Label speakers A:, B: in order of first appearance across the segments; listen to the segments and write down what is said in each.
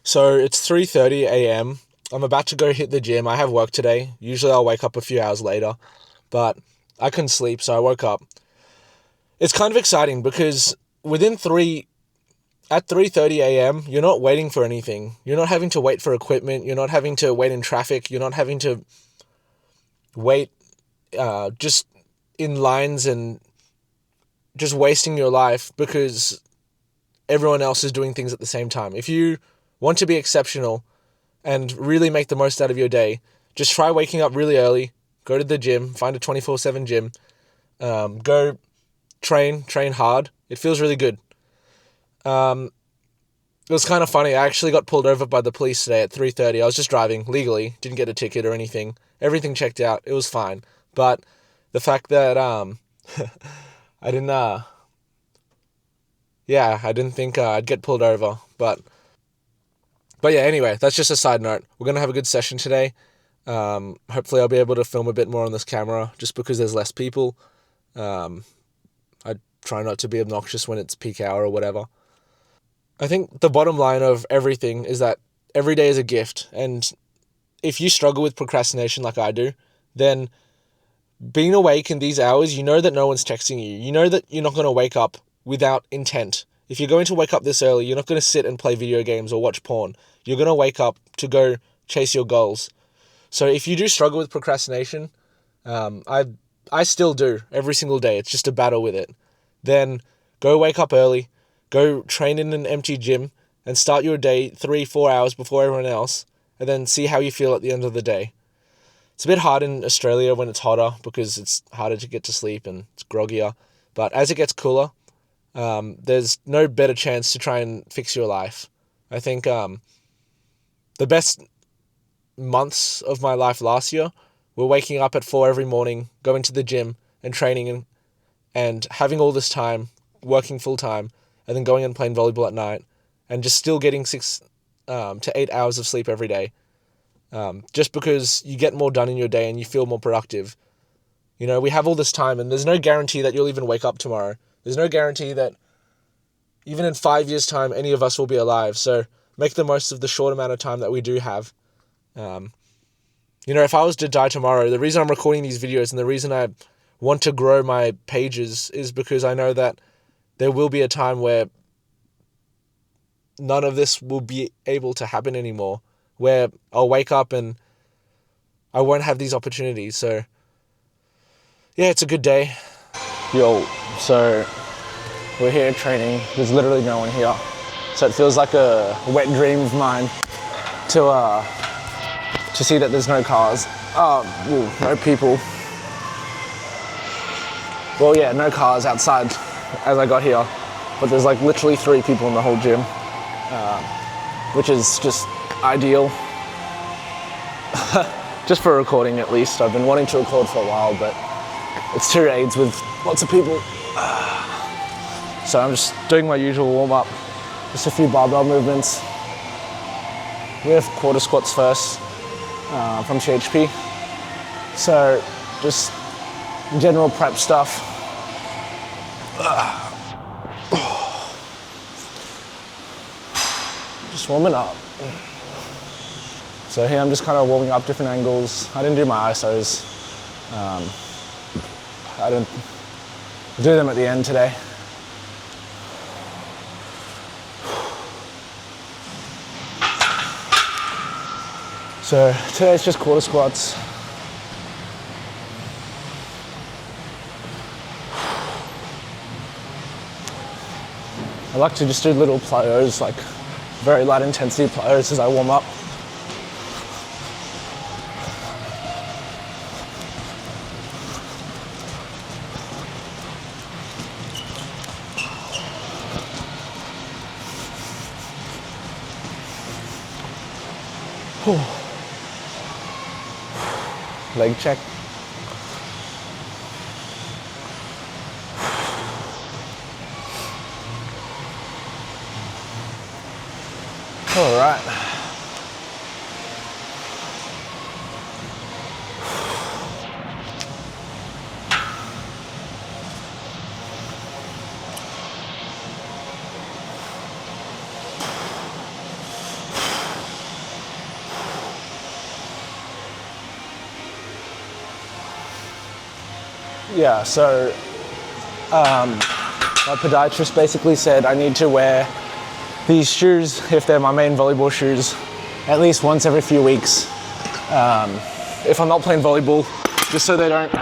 A: So it's 3:30 a.m. I'm about to go hit the gym. I have work today. Usually I'll wake up a few hours later, but I couldn't sleep, so I woke up. It's kind of exciting because at 3:30 a.m., you're not waiting for anything. You're not having to wait for equipment. You're not having to wait in traffic. You're not having to wait just in lines and just wasting your life because everyone else is doing things at the same time. If you want to be exceptional and really make the most out of your day, just try waking up really early, go to the gym, find a 24/7 gym, go train hard. It feels really good. It was kind of funny. I actually got pulled over by the police today at 3:30. I was just driving legally, didn't get a ticket or anything. Everything checked out. It was fine. But the fact that I didn't I didn't think I'd get pulled over, but yeah, anyway, that's just a side note. We're going to have a good session today. Hopefully I'll be able to film a bit more on this camera just because there's less people. I try not to be obnoxious when it's peak hour or whatever. I think the bottom line of everything is that every day is a gift, and if you struggle with procrastination like I do, then being awake in these hours, you know that no one's texting you. You know that you're not going to wake up without intent. If you're going to wake up this early, you're not going to sit and play video games or watch porn. You're going to wake up to go chase your goals. So if you do struggle with procrastination, I still do every single day. It's just a battle with it. Then go wake up early, go train in an empty gym, and start your day 3-4 hours before everyone else, and then see how you feel at the end of the day. It's a bit hard in Australia when it's hotter because it's harder to get to sleep and it's groggier. But as it gets cooler, there's no better chance to try and fix your life. I think the best months of my life last year were waking up at 4 every morning, going to the gym and training and having all this time, working full time, and then going and playing volleyball at night, and just still getting 6 to 8 hours of sleep every day. Just because you get more done in your day and you feel more productive. You know, we have all this time and there's no guarantee that you'll even wake up tomorrow. There's no guarantee that even in 5 years' time, any of us will be alive. So make the most of the short amount of time that we do have. If I was to die tomorrow, the reason I'm recording these videos and the reason I want to grow my pages is because I know that there will be a time where none of this will be able to happen anymore, where I'll wake up and I won't have these opportunities. So yeah, it's a good day. Yo, so we're here training. There's literally no one here. So it feels like a wet dream of mine to see that there's no cars. No people. Well, yeah, no cars outside as I got here. But there's like literally 3 people in the whole gym, which is just ideal. Just for recording at least. I've been wanting to record for a while, but it's 2 raids with lots of people. So I'm just doing my usual warm-up. Just a few barbell movements. We have quarter squats first from THP. So just general prep stuff. Just warming up. So here I'm just kind of warming up different angles. I didn't do my ISOs. I didn't do them at the end today. So today it's just quarter squats. I like to just do little plyos, like very light intensity plyos as I warm up. Leg check. All right.
B: Yeah, so my podiatrist basically said I need to wear these shoes, if they're my main volleyball shoes, at least once every few weeks. If I'm not playing volleyball, just so they don't,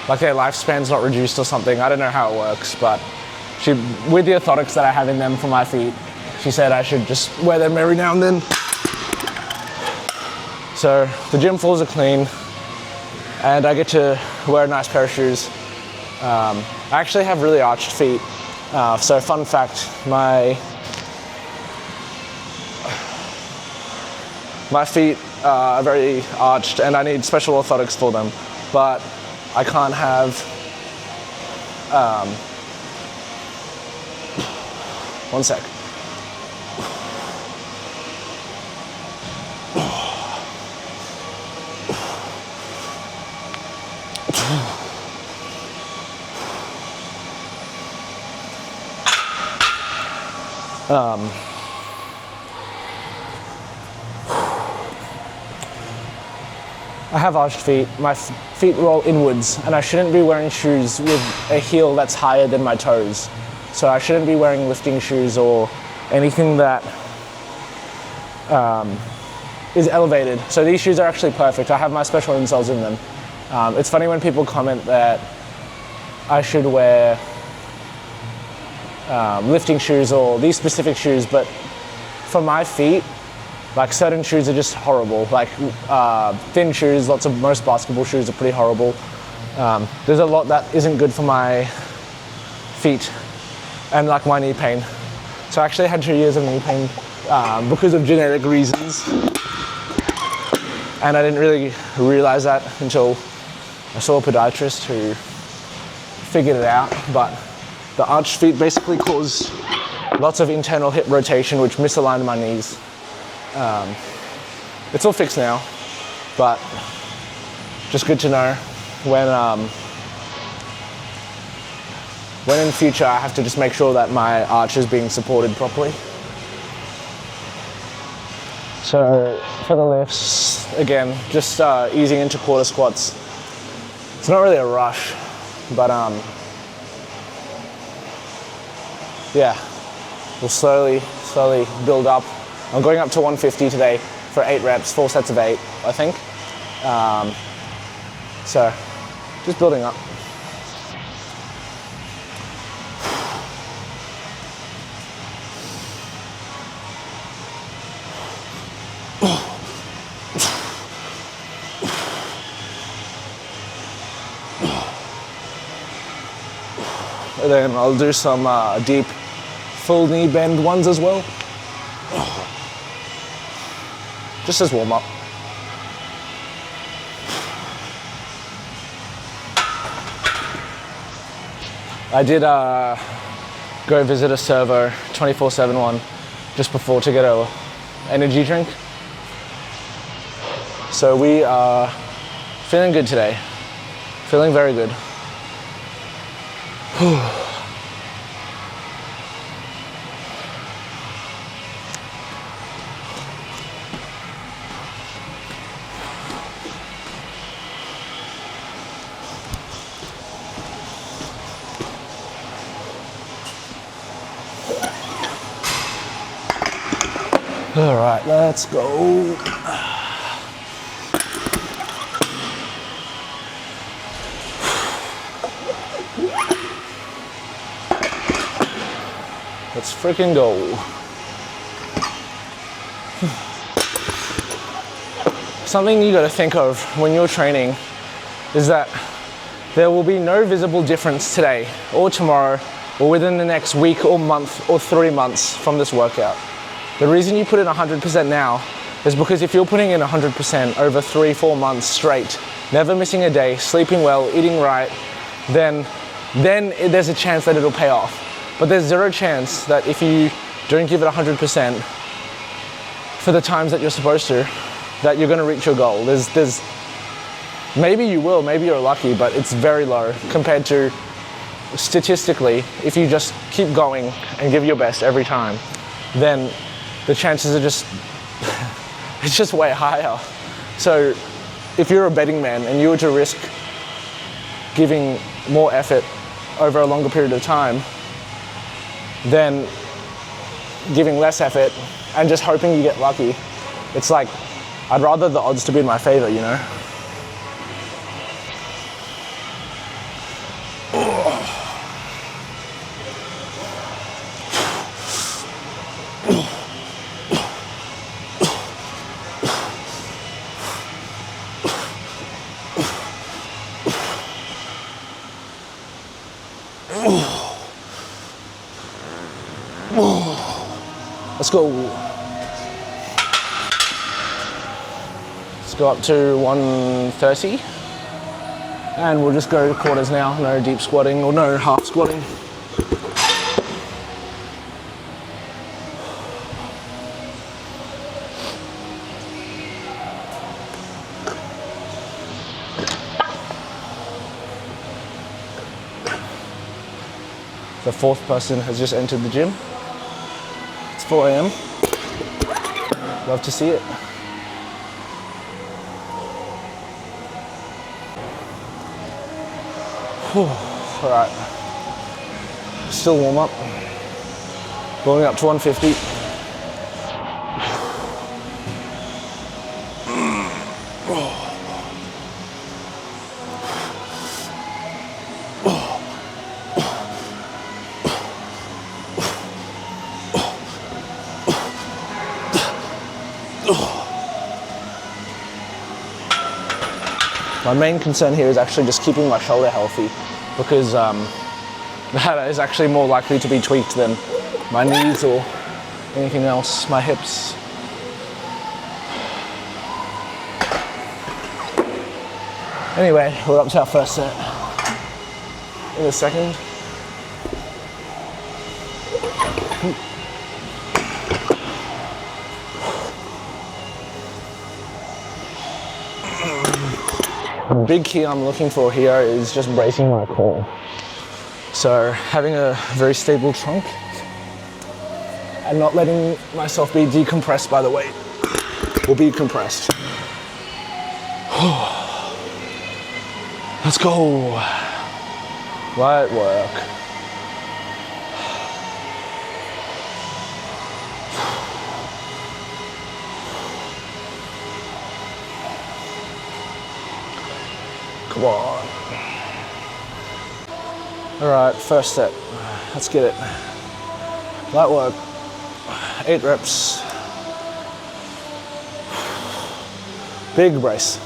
B: like their lifespan's not reduced or something. I don't know how it works, but with the orthotics that I have in them for my feet, she said I should just wear them every now and then. So the gym floors are clean, and I get to wear a nice pair of shoes. I actually have really arched feet. So fun fact, my feet are very arched and I need special orthotics for them, but I can't have, one sec. I have arched feet, my feet roll inwards, and I shouldn't be wearing shoes with a heel that's higher than my toes. So I shouldn't be wearing lifting shoes or anything that is elevated. So these shoes are actually perfect. I have my special insoles in them. It's funny when people comment that I should wear lifting shoes or these specific shoes, but for my feet, like certain shoes are just horrible. Like thin shoes, most basketball shoes are pretty horrible. There's a lot that isn't good for my feet and like my knee pain. So I actually had 2 years of knee pain because of genetic reasons. And I didn't really realize that until I saw a podiatrist who figured it out. But the arched feet basically caused lots of internal hip rotation, which misaligned my knees. It's all fixed now, but just good to know when in future I have to just make sure that my arch is being supported properly. So for the lifts, again, just easing into quarter squats. It's not really a rush, but yeah, we'll slowly build up. I'm going up to 150 today for 8 reps, 4 sets of 8, I think. So, just building up. And then I'll do some deep full knee bend ones as well. Just as warm up. I did go visit a servo 24/7 one just before to get a energy drink. So we are feeling good today. Feeling very good. All right, let's go. Let's freaking go. Something you got to think of when you're training is that there will be no visible difference today or tomorrow or within the next week or month or 3 months from this workout. The reason you put in 100% now is because if you're putting in 100% over 3-4 months straight, never missing a day, sleeping well, eating right, then there's a chance that it'll pay off. But there's zero chance that if you don't give it 100% for the times that you're supposed to, that you're gonna reach your goal. There's maybe you will, maybe you're lucky, but it's very low compared to statistically, if you just keep going and give your best every time, then the chances are just, it's just way higher. So if you're a betting man and you were to risk giving more effort over a longer period of time than giving less effort and just hoping you get lucky, it's like, I'd rather the odds to be in my favor, you know? Let's go. Let's go up to 130. And we'll just go quarters now. No deep squatting or no half squatting. The fourth person has just entered the gym. It's 4 a.m. Love to see it. All right. Still warm up. Going up to 150. My main concern here is actually just keeping my shoulder healthy, because that is actually more likely to be tweaked than my knees or anything else, my hips. Anyway, we're up to our first set in a second. The big key I'm looking for here is just bracing my core. So having a very stable trunk and not letting myself be decompressed by the weight, or be compressed. Let's go. Light work. Come on. All right, first set. Let's get it. Light work. 8 reps. Big brace.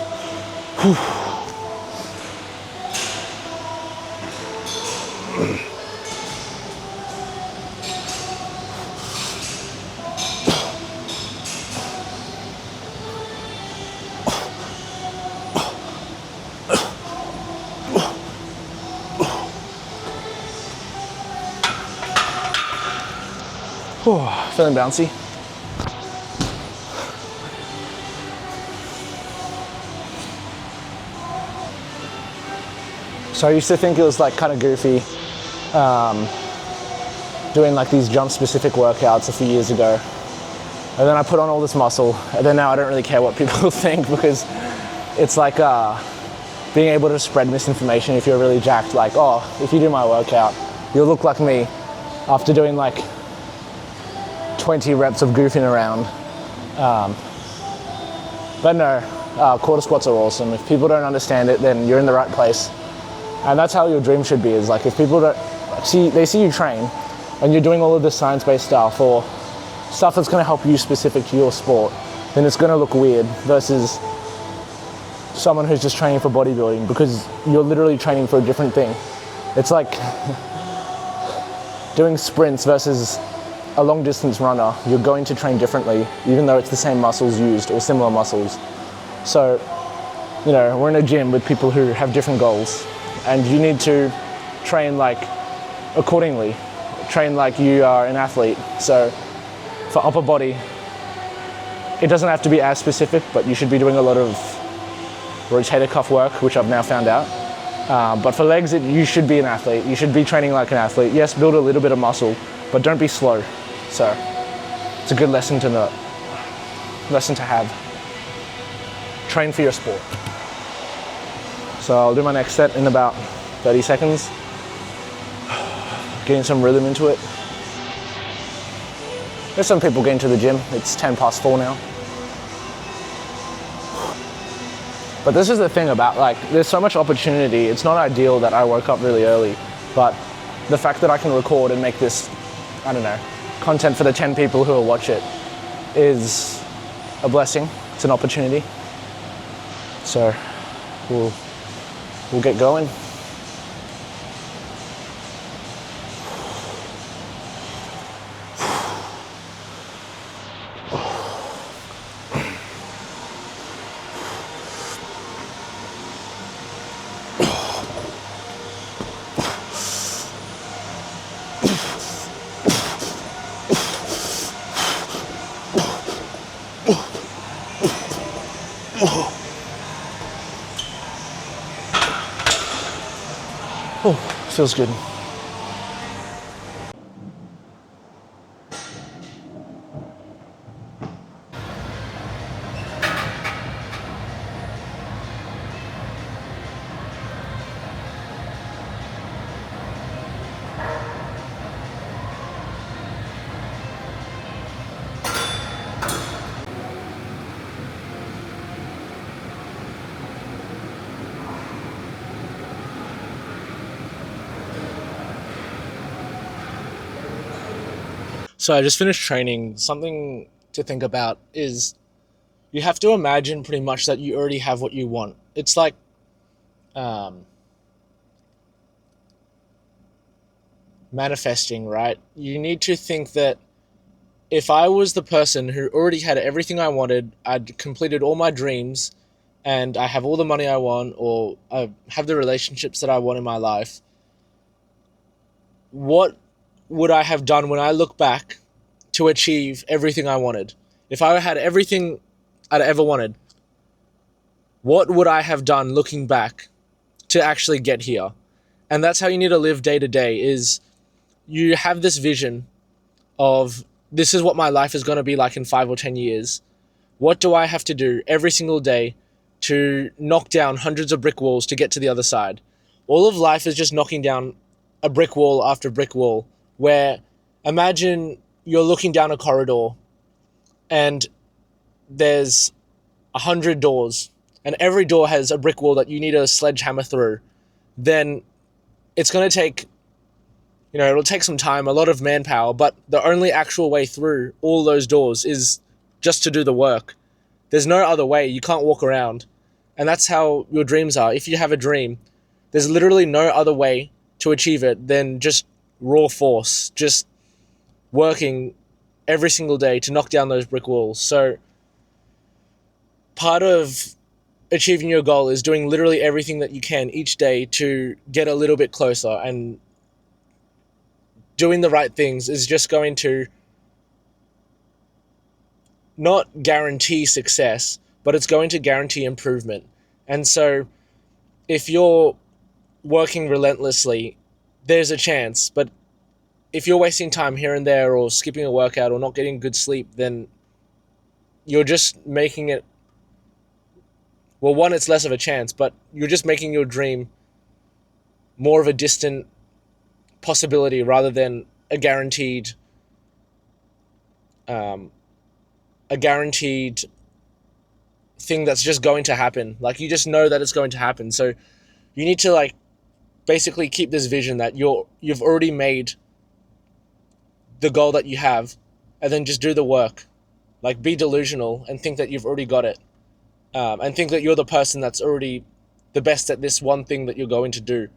B: Feeling bouncy. So I used to think it was like kind of goofy doing like these jump specific workouts a few years ago. And then I put on all this muscle, and then now I don't really care what people think, because it's like being able to spread misinformation if you're really jacked. Like, oh, if you do my workout, you'll look like me after doing like 20 reps of goofing around. But no, quarter squats are awesome. If people don't understand it, then you're in the right place. And that's how your dream should be, is like if people don't they see you train and you're doing all of this science-based stuff or stuff that's gonna help you specific to your sport, then it's gonna look weird versus someone who's just training for bodybuilding, because you're literally training for a different thing. It's like doing sprints versus a long distance runner. You're going to train differently, even though it's the same muscles used or similar muscles. So, you know, we're in a gym with people who have different goals, and you need to train like accordingly. Train like you are an athlete. So for upper body, it doesn't have to be as specific, but you should be doing a lot of rotator cuff work, which I've now found out. But for legs, you should be an athlete. You should be training like an athlete. Yes, build a little bit of muscle, but don't be slow. So it's a good lesson to know, lesson to have. Train for your sport. So I'll do my next set in about 30 seconds. Getting some rhythm into it. There's some people getting to the gym. It's 10 past 4 now. But this is the thing about, like, there's so much opportunity. It's not ideal that I woke up really early, but the fact that I can record and make this, I don't know, content for the 10 people who will watch it is a blessing. It's an opportunity. So we'll get going. Oh, feels good.
A: So I just finished training. Something to think about is you have to imagine pretty much that you already have what you want. It's like manifesting, right? You need to think that if I was the person who already had everything I wanted, I'd completed all my dreams, and I have all the money I want, or I have the relationships that I want in my life, what would I have done when I look back to achieve everything I wanted? If I had everything I'd ever wanted, what would I have done looking back to actually get here? And that's how you need to live day to day, is you have this vision of, this is what my life is going to be like in 5 or 10 years. What do I have to do every single day to knock down hundreds of brick walls to get to the other side? All of life is just knocking down a brick wall after brick wall, where imagine you're looking down a corridor and there's 100 doors, and every door has a brick wall that you need a sledgehammer through. Then it's going to take, it'll take some time, a lot of manpower, but the only actual way through all those doors is just to do the work. There's no other way. You can't walk around. And that's how your dreams are. If you have a dream, there's literally no other way to achieve it than just raw force, just working every single day to knock down those brick walls. So part of achieving your goal is doing literally everything that you can each day to get a little bit closer, and doing the right things is just going to not guarantee success, but it's going to guarantee improvement. And so if you're working relentlessly, there's a chance, but if you're wasting time here and there, or skipping a workout, or not getting good sleep, then you're just making it, well, one, it's less of a chance, but you're just making your dream more of a distant possibility rather than a guaranteed thing that's just going to happen. Like, you just know that it's going to happen. So you need to basically keep this vision that you've already made the goal that you have, and then just do the work. Like, be delusional and think that you've already got it, and think that you're the person that's already the best at this one thing that you're going to do,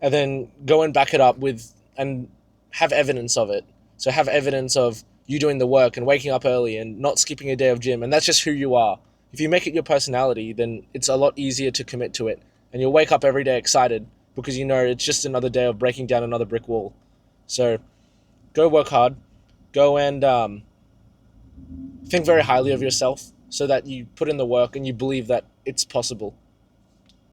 A: and then go and back it up with, and have evidence of it. So have evidence of you doing the work and waking up early and not skipping a day of gym, and that's just who you are. If you make it your personality, then it's a lot easier to commit to it, and you'll wake up every day excited because you know it's just another day of breaking down another brick wall. So go work hard, go and think very highly of yourself, so that you put in the work and you believe that it's possible.